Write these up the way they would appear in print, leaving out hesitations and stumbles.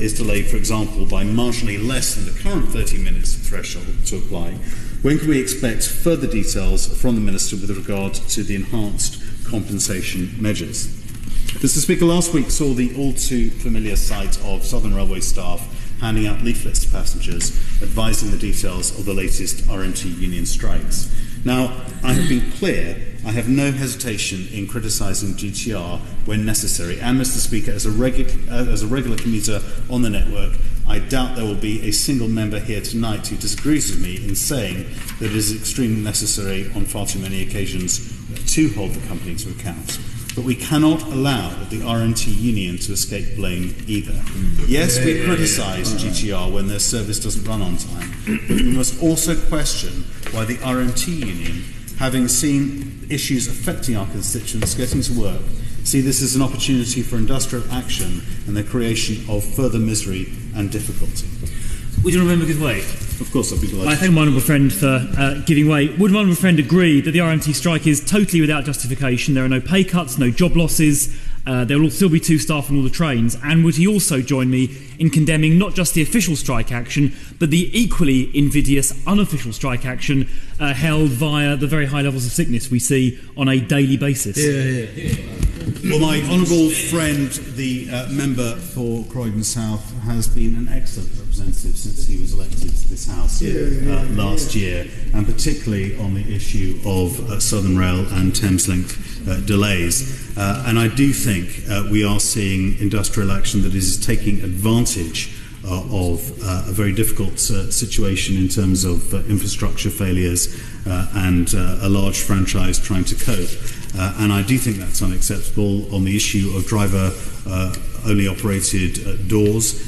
is delayed, for example, by marginally less than the current 30 minutes threshold to apply, when can we expect further details from the Minister with regard to the enhanced compensation measures? Mr. Speaker, last week saw the all too familiar sight of Southern Railway staff handing out leaflets to passengers advising the details of the latest RMT union strikes. Now, I have been clear, I have no hesitation in criticising GTR when necessary, and Mr. Speaker, as a regular commuter on the network, I doubt there will be a single member here tonight who disagrees with me in saying that it is extremely necessary on far too many occasions to hold the company to account. But we cannot allow the RMT union to escape blame either. Yes, we criticise GTR when their service doesn't run on time, but we must also question why the RMT union, having seen issues affecting our constituents getting to work, see this as an opportunity for industrial action and the creation of further misery and difficulty. Would you remember good way? Of course, I'd be delighted. I thank my honourable friend for giving way. Would my honourable friend agree that the RMT strike is totally without justification? There are no pay cuts, no job losses. There will still be 2 staff on all the trains. And would he also join me in condemning not just the official strike action, but the equally invidious unofficial strike action held via the very high levels of sickness we see on a daily basis? Well, my honourable friend, the member for Croydon South, has been an excellent representative since he was elected to this House last year, and particularly on the issue of Southern Rail and Thameslink delays. And I do think we are seeing industrial action that is taking advantage of a very difficult situation in terms of infrastructure failures and a large franchise trying to cope. And I do think that's unacceptable. On the issue of driver-only operated doors,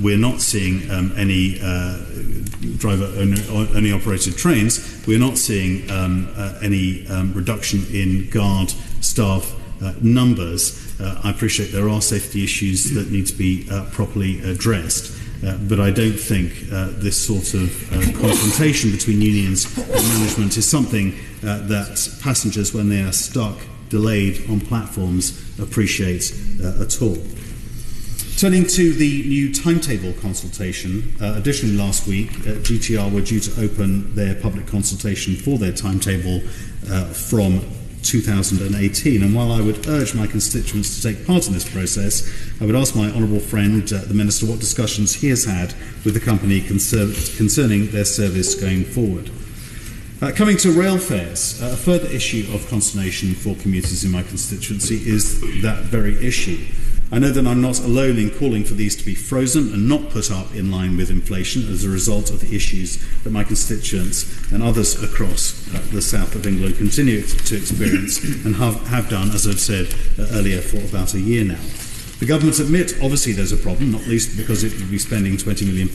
we're not seeing any driver-only operated trains. We're not seeing any reduction in guard staff numbers. I appreciate there are safety issues that need to be properly addressed, but I don't think this sort of confrontation between unions and management is something that passengers, when they are stuck, delayed on platforms, appreciate at all. Turning to the new timetable consultation, additionally last week, GTR were due to open their public consultation for their timetable from 2018, and while I would urge my constituents to take part in this process, I would ask my honourable friend, the Minister, what discussions he has had with the company concerning their service going forward. Coming to rail fares, a further issue of consternation for commuters in my constituency is that very issue. I know that I'm not alone in calling for these to be frozen and not put up in line with inflation as a result of the issues that my constituents and others across the south of England continue to experience and have done, as I've said earlier, for about a year now. The government admit, obviously, there's a problem, not least because it would be spending £20 million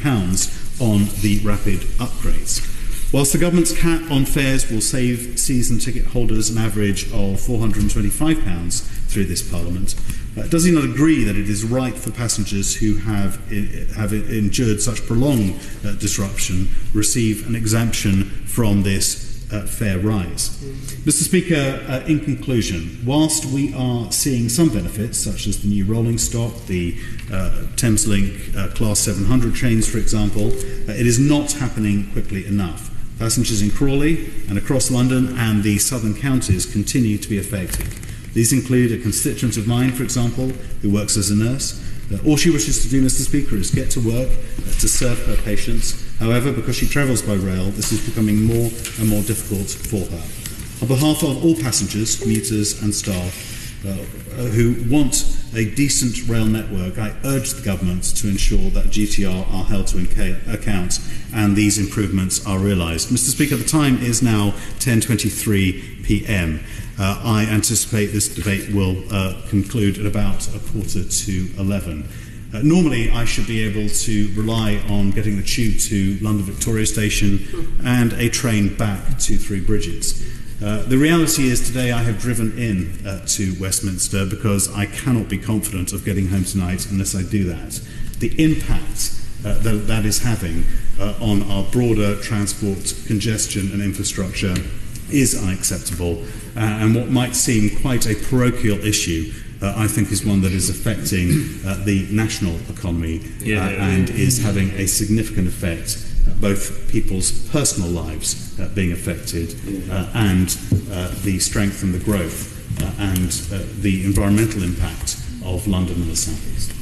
on the rapid upgrades. Whilst the government's cap on fares will save season ticket holders an average of £425 through this Parliament, does he not agree that it is right for passengers who have endured such prolonged disruption receive an exemption from this fare rise? Mr. Speaker, in conclusion, whilst we are seeing some benefits, such as the new rolling stock, the Thameslink Class 700 trains, for example, it is not happening quickly enough. Passengers in Crawley and across London and the southern counties continue to be affected. These include a constituent of mine, for example, who works as a nurse. All she wishes to do, Mr. Speaker, is get to work to serve her patients. However, because she travels by rail, this is becoming more and more difficult for her. On behalf of all passengers, commuters and staff who want a decent rail network, I urge the government to ensure that GTR are held to account and these improvements are realised. Mr. Speaker, the time is now 10:23 p.m. I anticipate this debate will conclude at about 11:15. Normally, I should be able to rely on getting the tube to London Victoria Station and a train back to Three Bridges. The reality is today I have driven in to Westminster because I cannot be confident of getting home tonight unless I do that. The impact that is having on our broader transport congestion and infrastructure is unacceptable, and what might seem quite a parochial issue I think is one that is affecting the national economy and is having a significant effect, both people's personal lives being affected and the strength and the growth and the environmental impact of London and the South East.